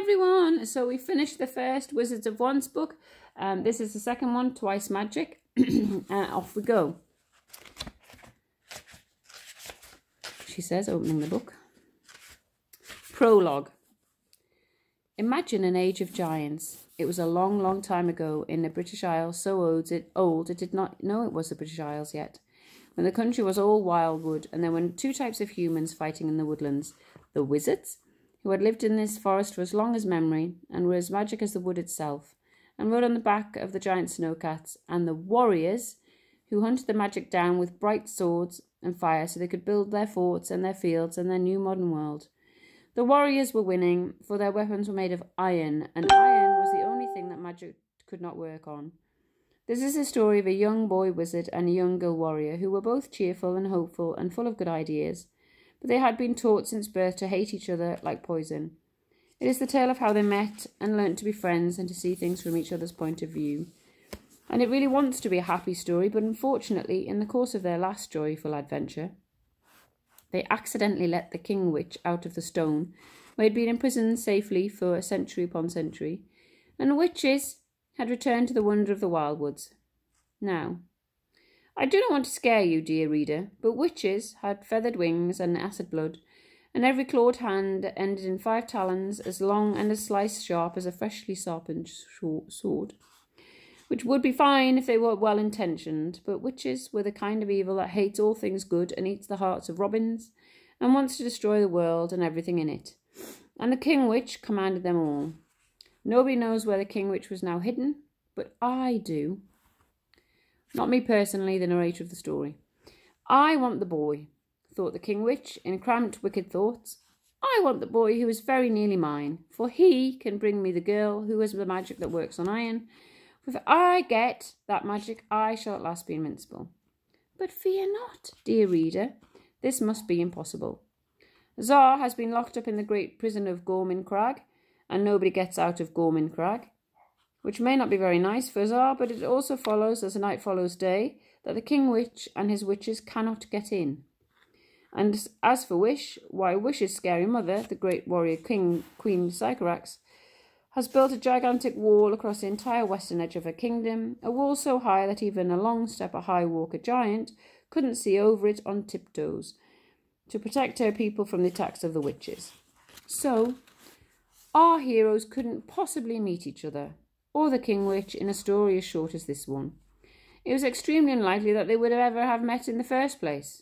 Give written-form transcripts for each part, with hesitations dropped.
Everyone, so we finished the first Wizards of Wands book. This is the second one, Twice Magic. Off we go. She says, opening the book. Prologue. Imagine an age of giants. It was a long, long time ago in the British Isles, so old it did not know it was the British Isles yet, when the country was all wildwood, and there were two types of humans fighting in the woodlands. The wizards, who had lived in this forest for as long as memory, and were as magic as the wood itself, and rode on the back of the giant snowcats, and the warriors, who hunted the magic down with bright swords and fire so they could build their forts and their fields and their new modern world. The warriors were winning, for their weapons were made of iron, and iron was the only thing that magic could not work on. This is the story of a young boy wizard and a young girl warrior who were both cheerful and hopeful and full of good ideas, but they had been taught since birth to hate each other like poison. It is the tale of how they met and learnt to be friends and to see things from each other's point of view. And it really wants to be a happy story, but unfortunately, in the course of their last joyful adventure, they accidentally let the king witch out of the stone, where he had been imprisoned safely for century upon century, and witches had returned to the wonder of the wildwoods. Now, I do not want to scare you, dear reader, but witches had feathered wings and acid blood, and every clawed hand ended in 5 talons as long and as slice-sharp as a freshly sharpened sword, which would be fine if they were well-intentioned, but witches were the kind of evil that hates all things good and eats the hearts of robins, and wants to destroy the world and everything in it. And the king witch commanded them all. Nobody knows where the king witch was now hidden, but I do. Not me personally, the narrator of the story. I want the boy, thought the king witch in cramped, wicked thoughts. I want the boy who is very nearly mine, for he can bring me the girl who has the magic that works on iron. If I get that magic, I shall at last be invincible. But fear not, dear reader, this must be impossible. Zar has been locked up in the great prison of Gormin Crag, and nobody gets out of Gormin Crag, which may not be very nice for Zar, but it also follows, as the night follows day, that the king witch and his witches cannot get in. And as for Wish, why Wish's scary mother, the great warrior Queen Sycorax, has built a gigantic wall across the entire western edge of her kingdom, a wall so high that even a long step, a high walker giant, couldn't see over it on tiptoes, to protect her people from the attacks of the witches. So, our heroes couldn't possibly meet each other, or the king witch, in a story as short as this one. It was extremely unlikely that they would ever have met in the first place.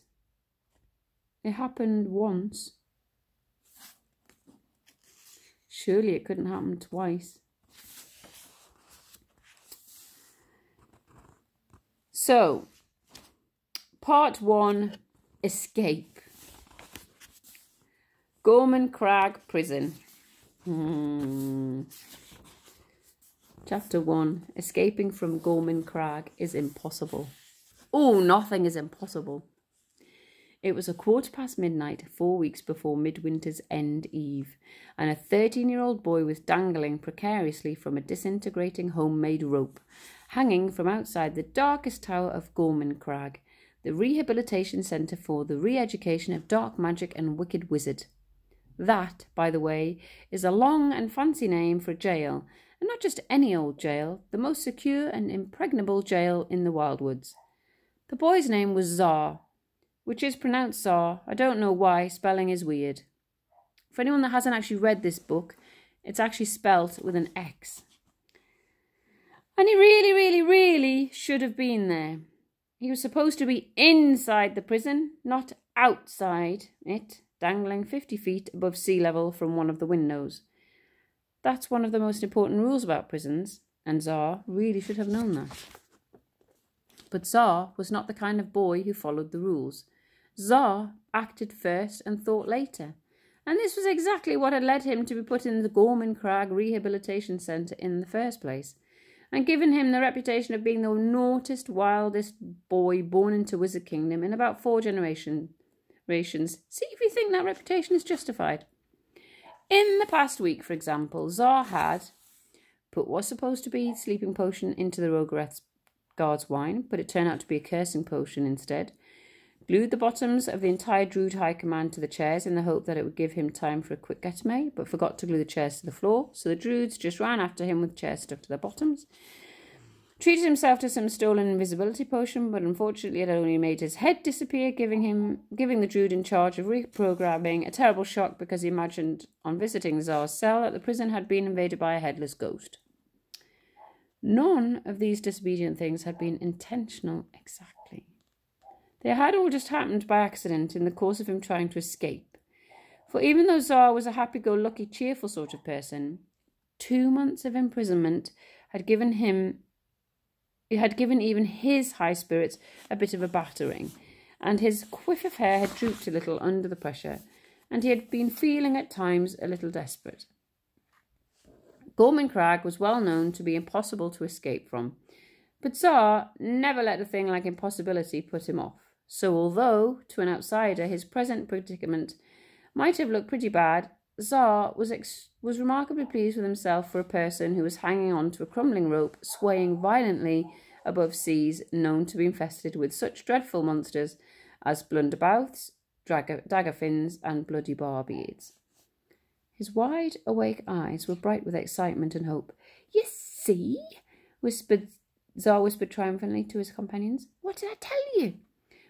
It happened once. Surely it couldn't happen twice. So, part 1, Escape. Gorman Crag Prison. Chapter 1, Escaping from Gorman Crag is impossible. Oh, nothing is impossible. It was midnight, 4 weeks before Midwinter's End Eve, and a 13-year-old boy was dangling precariously from a disintegrating homemade rope, hanging from outside the darkest tower of Gorman Crag, the rehabilitation centre for the re-education of dark magic and wicked wizard. That, by the way, is a long and fancy name for a jail, and not just any old jail, the most secure and impregnable jail in the wildwoods. The boy's name was Zar, which is pronounced Zar. I don't know why, spelling is weird. For anyone that hasn't actually read this book, it's actually spelt with an X. And he really, really, really should have been there. He was supposed to be inside the prison, not outside it, dangling 50 feet above sea level from one of the windows. That's one of the most important rules about prisons, and Zar really should have known that. But Zar was not the kind of boy who followed the rules. Zar acted first and thought later, and this was exactly what had led him to be put in the Gorman Crag Rehabilitation Centre in the first place, and given him the reputation of being the naughtiest, wildest boy born into Wizard Kingdom in about 4 generations. See if you think that reputation is justified. In the past week, for example, Zar had put what's supposed to be sleeping potion into the Rogaret's guard's wine, but it turned out to be a cursing potion instead. glued the bottoms of the entire Druid High Command to the chairs in the hope that it would give him time for a quick getaway, but forgot to glue the chairs to the floor, so the Druids just ran after him with chairs stuck to their bottoms. Treated himself to some stolen invisibility potion, but unfortunately it only made his head disappear, giving the Druid in charge of reprogramming a terrible shock because he imagined on visiting the Tsar's cell that the prison had been invaded by a headless ghost. None of these disobedient things had been intentional exactly. They had all just happened by accident in the course of him trying to escape. For even though Tsar was a happy-go-lucky, cheerful sort of person, 2 months of imprisonment had given even his high spirits a bit of a battering, and his quiff of hair had drooped a little under the pressure, and he had been feeling at times a little desperate. Gorman Crag was well known to be impossible to escape from, but Tsar never let a thing like impossibility put him off. So although, to an outsider, his present predicament might have looked pretty bad, Tsar was remarkably pleased with himself for a person who was hanging on to a crumbling rope, swaying violently above seas known to be infested with such dreadful monsters as blunderbouts, daggerfins, and bloody barbeards. His wide awake eyes were bright with excitement and hope. "You see," Tsar whispered triumphantly to his companions. "What did I tell you?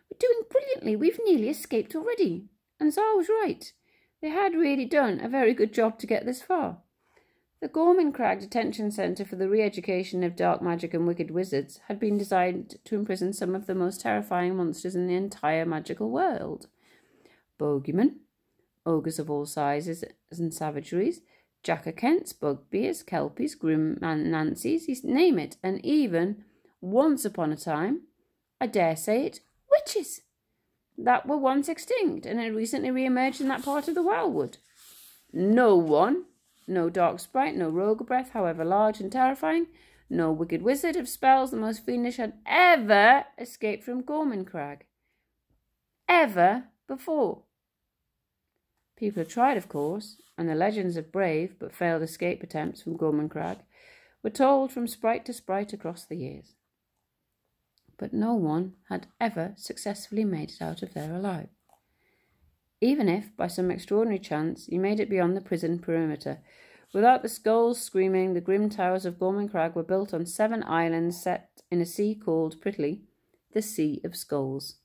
We're doing brilliantly. We've nearly escaped already." And Tsar was right. They had really done a very good job to get this far. The Gorman Crag Detention Centre for the Re-Education of Dark Magic and Wicked Wizards had been designed to imprison some of the most terrifying monsters in the entire magical world. Bogeymen, ogres of all sizes and savageries, jack-o'-kents, bugbears, kelpies, grim nancies, name it, and even, once upon a time, I dare say it, witches that were once extinct and had recently re-emerged in that part of the wildwood. No dark sprite, no rogue breath, however large and terrifying, no wicked wizard of spells the most fiendish had ever escaped from Gorman Crag. Ever before. People had tried, of course, and the legends of brave but failed escape attempts from Gorman Crag were told from sprite to sprite across the years. But no one had ever successfully made it out of there alive. Even if, by some extraordinary chance, you made it beyond the prison perimeter, without the skulls screaming, the grim towers of Gorman Crag were built on 7 islands set in a sea called, prettily, the Sea of Skulls.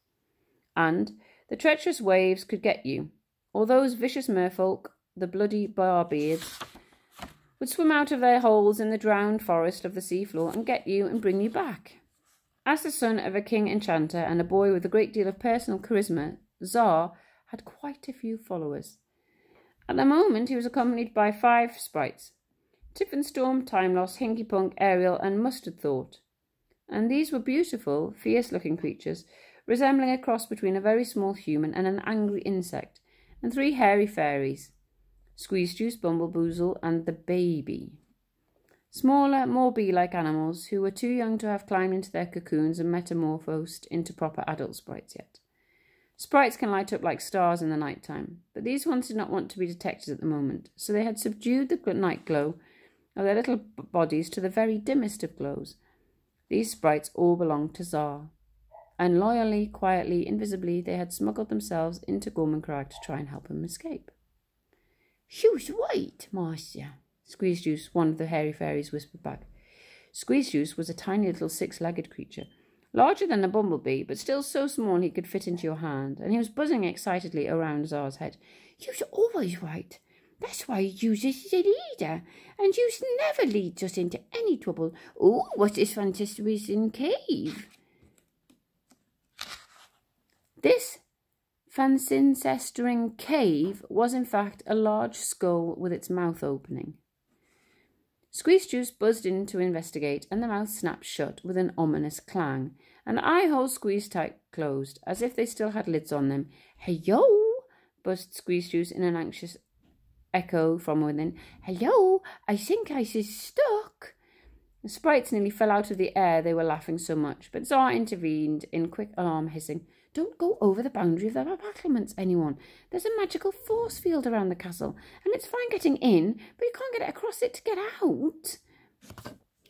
And the treacherous waves could get you, or those vicious merfolk, the bloody barbeards, would swim out of their holes in the drowned forest of the seafloor and get you and bring you back. As the son of a king enchanter and a boy with a great deal of personal charisma, Tsar had quite a few followers. At the moment he was accompanied by 5 sprites, Tiffenstorm, Timeloss, Hinkypunk, Ariel, and Mustard Thought. And these were beautiful, fierce-looking creatures, resembling a cross between a very small human and an angry insect, and 3 hairy fairies, Squeeze Juice, Bumbleboozle, and the Baby. Smaller, more bee-like animals who were too young to have climbed into their cocoons and metamorphosed into proper adult sprites yet. Sprites can light up like stars in the night time, but these ones did not want to be detected at the moment, so they had subdued the night glow of their little bodies to the very dimmest of glows. These sprites all belonged to Tsar, and loyally, quietly, invisibly, they had smuggled themselves into Gorman Crag to try and help him escape. "Shoes white, Marcia," Squeeze Juice, one of the hairy fairies, whispered back. Squeeze Juice was a tiny little 6-legged creature, larger than a bumblebee, but still so small he could fit into your hand, and he was buzzing excitedly around Tsar's head. "You're always right. That's why you's the leader, and you's never leads us into any trouble. Oh, what's this fantastic cave?" This Fansincestering cave was in fact a large skull with its mouth opening. Squeeze Juice buzzed in to investigate, and the mouth snapped shut with an ominous clang, and the eye holes squeezed tight closed, as if they still had lids on them. "Hello!" buzzed Squeeze Juice in an anxious echo from within. "Hello! I think I is stuck." The sprites nearly fell out of the air, they were laughing so much, but Tsar intervened in quick alarm, hissing, "Don't go over the boundary of the battlements, anyone. There's a magical force field around the castle, and it's fine getting in, but you can't get across it to get out."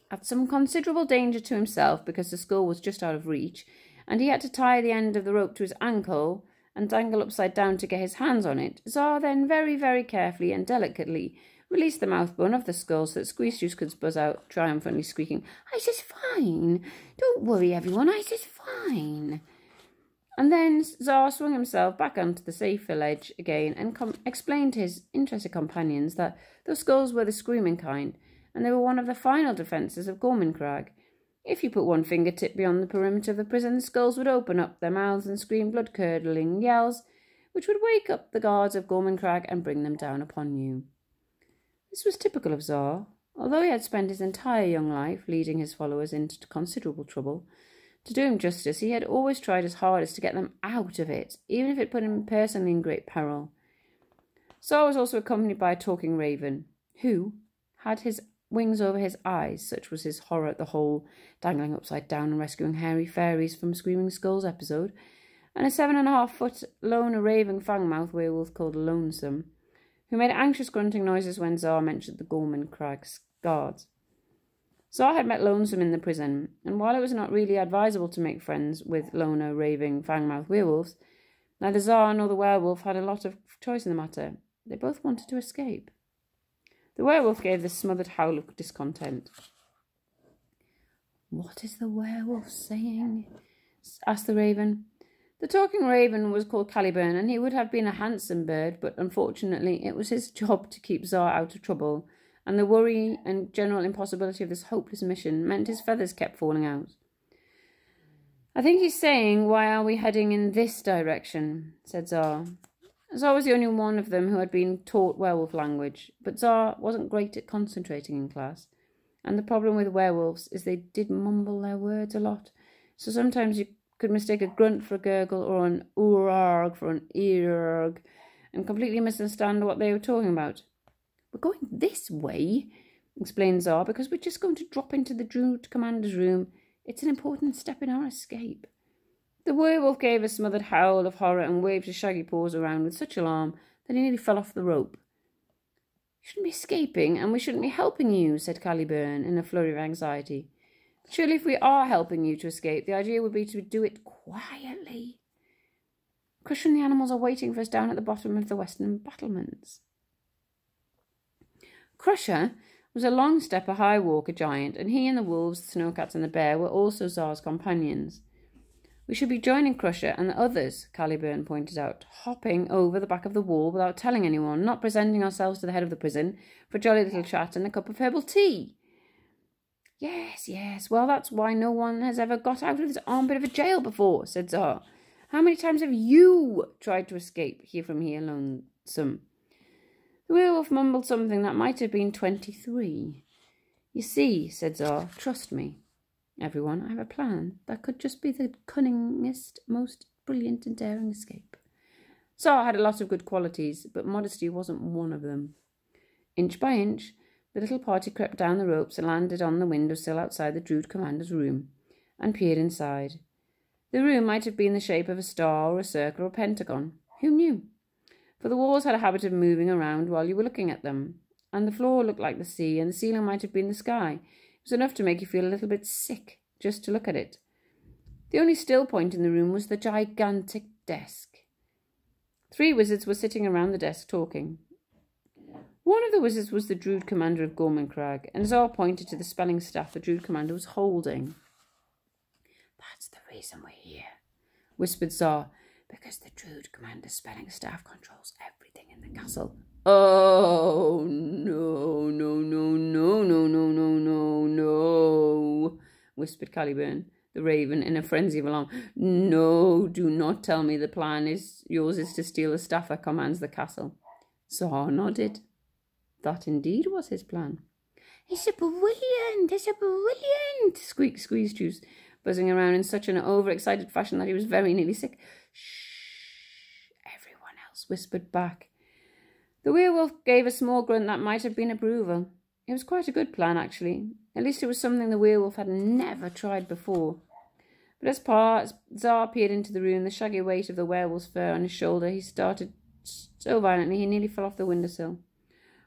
At some considerable danger to himself, because the skull was just out of reach, and he had to tie the end of the rope to his ankle and dangle upside down to get his hands on it, Tsar then very, very carefully and delicately released the mouth bone of the skull so that Squeeze Juice could buzz out, triumphantly squeaking, "Ice is fine. Don't worry, everyone. Ice is fine." And then Tsar swung himself back onto the safer ledge again and explained to his interested companions that those skulls were the screaming kind, and they were one of the final defences of Gorman-Crag. If you put one fingertip beyond the perimeter of the prison, the skulls would open up their mouths and scream blood-curdling yells, which would wake up the guards of Gorman-Crag and bring them down upon you. This was typical of Tsar. Although he had spent his entire young life leading his followers into considerable trouble, to do him justice, he had always tried his hardest to get them out of it, even if it put him personally in great peril. Tsar was also accompanied by a talking raven, who had his wings over his eyes, such was his horror at the whole dangling upside down and rescuing hairy fairies from Screaming Skulls episode, and a 7.5-foot loner raving fang-mouth werewolf called Lonesome, who made anxious grunting noises when Tsar mentioned the Gorman-Crag's guards. Tsar had met Lonesome in the prison, and while it was not really advisable to make friends with loner, raving, fang-mouth werewolves, neither Tsar nor the werewolf had a lot of choice in the matter. They both wanted to escape. The werewolf gave this smothered howl of discontent. "What is the werewolf saying?" asked the raven. The talking raven was called Caliburn, and he would have been a handsome bird, but unfortunately it was his job to keep Tsar out of trouble, and the worry and general impossibility of this hopeless mission meant his feathers kept falling out. "I think he's saying, 'Why are we heading in this direction?'" said Tsar. Tsar was the only one of them who had been taught werewolf language, but Tsar wasn't great at concentrating in class, and the problem with werewolves is they did mumble their words a lot, so sometimes you could mistake a grunt for a gurgle or an oorarg for an earg, and completely misunderstand what they were talking about. "We're going this way," explained Tsar, "because we're just going to drop into the Druid commander's room. It's an important step in our escape." The werewolf gave a smothered howl of horror and waved his shaggy paws around with such alarm that he nearly fell off the rope. "You shouldn't be escaping, and we shouldn't be helping you," said Caliburn in a flurry of anxiety. "But surely if we are helping you to escape, the idea would be to do it quietly. Crusher and the animals are waiting for us down at the bottom of the western battlements." Crusher was a long-stepper, high-walker giant, and he and the wolves, the snowcats and the bear were also Tsar's companions. "We should be joining Crusher and the others," Caliburn pointed out, "hopping over the back of the wall without telling anyone, not presenting ourselves to the head of the prison for a jolly little chat and a cup of herbal tea." Yes, well, that's why no one has ever got out of this armpit of a jail before," said Tsar. "How many times have you tried to escape here from here, Lonesome?" The werewolf mumbled something that might have been 23. "You see," said Tsar, "trust me, everyone, I have a plan that could just be the cunningest, most brilliant and daring escape." Tsar had a lot of good qualities, but modesty wasn't one of them. Inch by inch, the little party crept down the ropes and landed on the windowsill outside the Druid commander's room, and peered inside. The room might have been the shape of a star or a circle or a pentagon. Who knew? For the walls had a habit of moving around while you were looking at them, and the floor looked like the sea, and the ceiling might have been the sky. It was enough to make you feel a little bit sick just to look at it. The only still point in the room was the gigantic desk. 3 wizards were sitting around the desk talking. One of the wizards was the Druid commander of Gorman-Crag, and Tsar pointed to the spelling staff the Druid commander was holding. "That's the reason we're here," whispered Tsar, "because the Druid commander's spelling staff controls everything in the castle." "Oh, no, whispered Caliburn, the raven, in a frenzy of alarm. "No, do not tell me the plan is yours is to steal the staff that commands the castle." Tsar nodded. That indeed was his plan. It's a brilliant, squeaked Squeeze Juice, buzzing around in such an overexcited fashion that he was very nearly sick. "Shh," everyone else whispered back. The werewolf gave a small grunt that might have been approval. It was quite a good plan, actually. At least it was something the werewolf had never tried before. But as Tsar peered into the room, the shaggy weight of the werewolf's fur on his shoulder, he started so violently he nearly fell off the windowsill.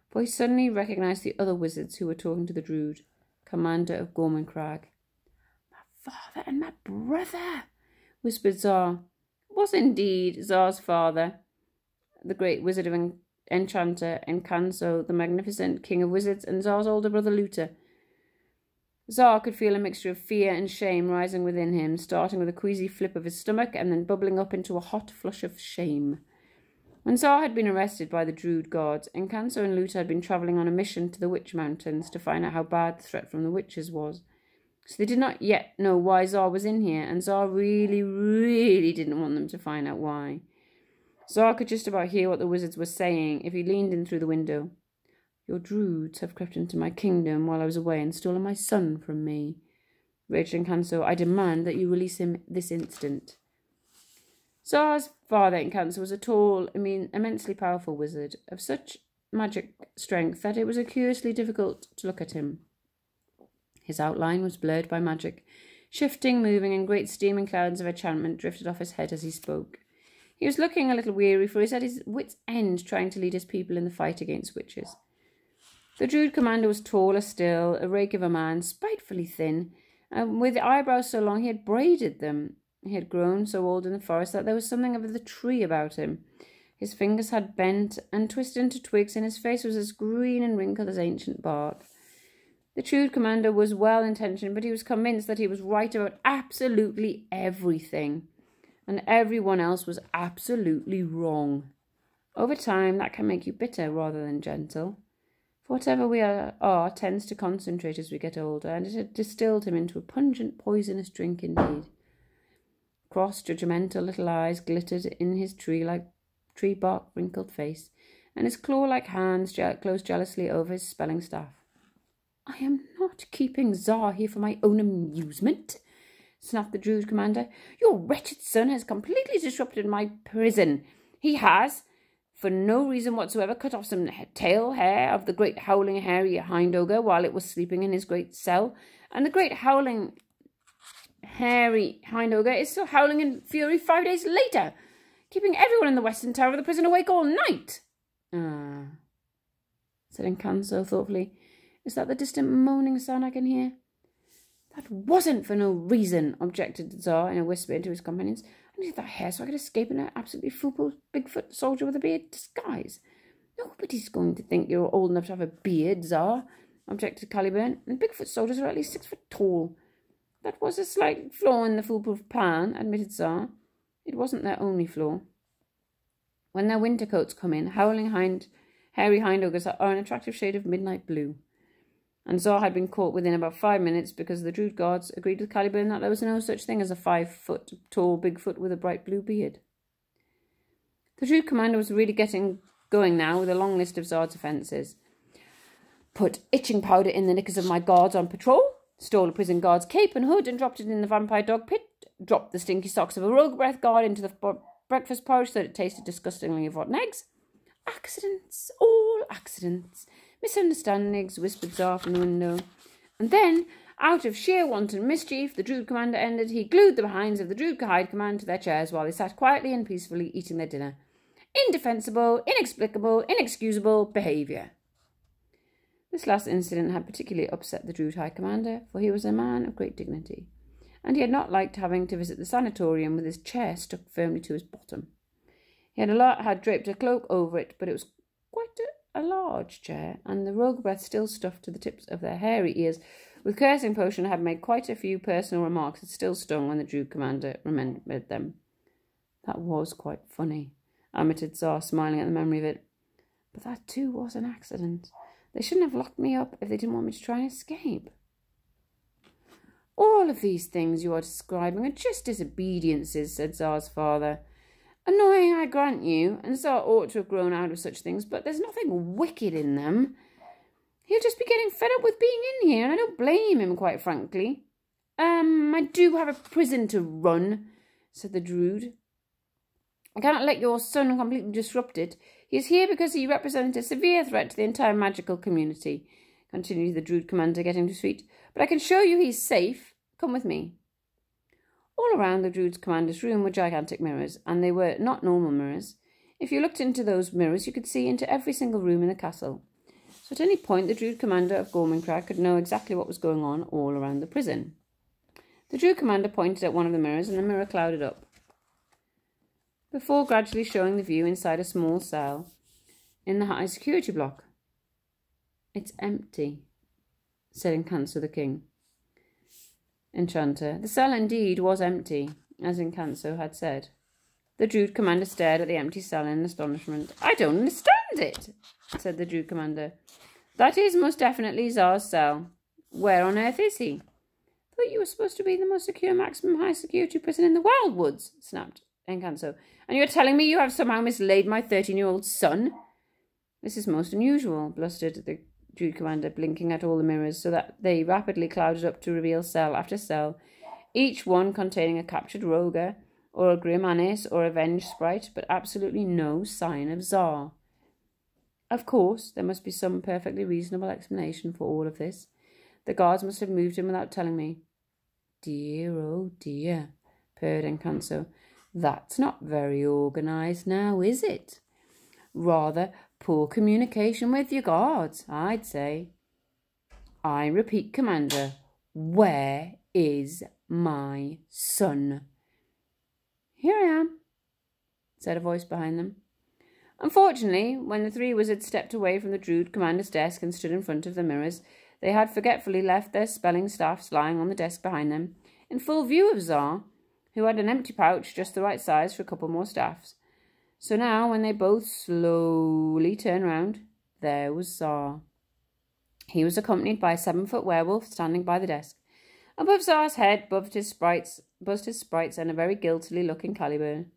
For he suddenly recognised the other wizards who were talking to the Druid, commander of Gorman-Crag. "My father and my brother," whispered Tsar. It was indeed Tsar's father, the great wizard of enchanter, Encanso, the magnificent king of wizards, and Tsar's older brother Luta. Tsar could feel a mixture of fear and shame rising within him, starting with a queasy flip of his stomach and then bubbling up into a hot flush of shame. When Tsar had been arrested by the Druid gods, Encanso and Luta had been travelling on a mission to the Witch Mountains to find out how bad the threat from the witches was. So they did not yet know why Tsar was in here, and Tsar really, really didn't want them to find out why. Tsar could just about hear what the wizards were saying if he leaned in through the window. Your Druids have crept into my kingdom while I was away and stolen my son from me. Raged Encanso, I demand that you release him this instant. Tsar's father, Encanso, was a tall, immensely powerful wizard of such magic strength that it was curiously difficult to look at him. His outline was blurred by magic, shifting, moving, and great steaming clouds of enchantment drifted off his head as he spoke. He was looking a little weary, for he was at his wits' end trying to lead his people in the fight against witches. The Druid commander was taller still, a rake of a man, spitefully thin, and with eyebrows so long he had braided them. He had grown so old in the forest that there was something of the tree about him. His fingers had bent and twisted into twigs, and his face was as green and wrinkled as ancient bark. The Druid commander was well-intentioned, but he was convinced that he was right about absolutely everything, and everyone else was absolutely wrong. Over time, that can make you bitter rather than gentle. Whatever we are tends to concentrate as we get older, and it had distilled him into a pungent, poisonous drink indeed. Cross, judgmental little eyes glittered in his tree bark wrinkled face, and his claw-like hands closed jealously over his spelling staff. I am not keeping Tsar here for my own amusement, snapped the Druid commander. Your wretched son has completely disrupted my prison. He has, for no reason whatsoever, cut off some tail hair of the great howling hairy hind ogre while it was sleeping in his great cell, and the great howling hairy hind ogre is still howling in fury 5 days later, keeping everyone in the western tower of the prison awake all night. Said Encanso thoughtfully. Is that the distant moaning sound I can hear? That wasn't for no reason, objected the Tsar in a whisper to his companions. I needed that hair so I could escape in an absolutely foolproof Bigfoot soldier with a beard disguise. Nobody's going to think you're old enough to have a beard, Tsar, objected Caliburn, and Bigfoot soldiers are at least 6 foot tall. That was a slight flaw in the foolproof plan, admitted Tsar. It wasn't their only flaw. When their winter coats come in, howling hairy hind ogres are an attractive shade of midnight blue. And Tsar had been caught within about 5 minutes because the Druid gods agreed with Caliburn that there was no such thing as a 5 foot tall Bigfoot with a bright blue beard. The Druid commander was really getting going now with a long list of Tsar's offences. Put itching powder in the knickers of my guards on patrol, stole a prison guard's cape and hood and dropped it in the vampire dog pit, dropped the stinky socks of a rogue breath guard into the breakfast porridge so that it tasted disgustingly of rotten eggs. Accidents, all accidents. Misunderstandings, whispered Tsar from the window. And then, out of sheer wanton mischief, the Druid commander ended. He glued the behinds of the Druid High Command to their chairs while they sat quietly and peacefully eating their dinner. Indefensible, inexplicable, inexcusable behaviour. This last incident had particularly upset the Druid High Commander, for he was a man of great dignity, and he had not liked having to visit the sanatorium with his chair stuck firmly to his bottom. He had draped a cloak over it, but it was quite a large chair, and the rogue breath still stuffed to the tips of their hairy ears with cursing potion had made quite a few personal remarks that still stung when the Druid commander remembered them. That was quite funny, admitted Tsar, smiling at the memory of it. But that too was an accident. They shouldn't have locked me up if they didn't want me to try and escape. All of these things you are describing are just disobediences, said Tsar's father. Annoying, I grant you, and Tsar ought to have grown out of such things, but there's nothing wicked in them. He'll just be getting fed up with being in here, and I don't blame him, quite frankly. I do have a prison to run, said the Druid. I cannot let your son completely disrupt it. He is here because he represented a severe threat to the entire magical community, continued the Druid commander, getting to his feet. But I can show you he's safe. Come with me. All around the Druid's commander's room were gigantic mirrors, and they were not normal mirrors. If you looked into those mirrors, you could see into every single room in the castle. So at any point, the Druid commander of Gormancrag could know exactly what was going on all around the prison. The Druid commander pointed at one of the mirrors, and the mirror clouded up, before gradually showing the view inside a small cell in the high security block. "It's empty," said Encanso the king. Enchanter. The cell indeed was empty, as Encanso had said. The Druid commander stared at the empty cell in astonishment. "I don't understand it," said the Druid commander. "That is most definitely Czar's cell. Where on earth is he?" "Thought you were supposed to be the most secure maximum high security prison in the Wildwoods," snapped Encanso. "And you're telling me you have somehow mislaid my 13-year-old son?" "This is most unusual," blustered the Druid commander, blinking at all the mirrors so that they rapidly clouded up to reveal cell after cell, each one containing a captured rogue, or a grim Anis, or a venge sprite, but absolutely no sign of Czar. Of course, there must be some perfectly reasonable explanation for all of this. The guards must have moved him without telling me. "Dear, oh dear," purred Encanso. "That's not very organised now, is it? Rather poor communication with your guards, I'd say. I repeat, Commander, where is my son?" "Here I am," said a voice behind them. Unfortunately, when the three wizards stepped away from the Druid commander's desk and stood in front of the mirrors, they had forgetfully left their spelling staffs lying on the desk behind them, in full view of Czar, who had an empty pouch just the right size for a couple more staffs. So now, when they both slowly turned round, there was Czar. He was accompanied by a 7-foot werewolf standing by the desk. Above Czar's head buzzed his sprites and a very guiltily looking Caliburn.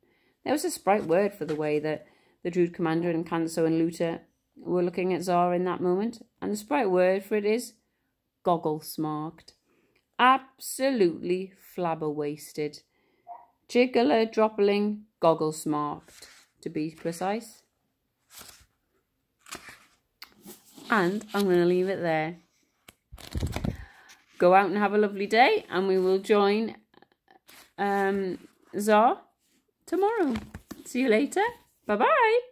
There was a sprite word for the way that the Druid commander and Encanso and Luther were looking at Czar in that moment, and the sprite word for it is goggle-smarked. Absolutely flabberwasted. Jiggler-droppling goggle-smarked, to be precise. And I'm going to leave it there. Go out and have a lovely day, and we will join Czar tomorrow. See you later. Bye-bye.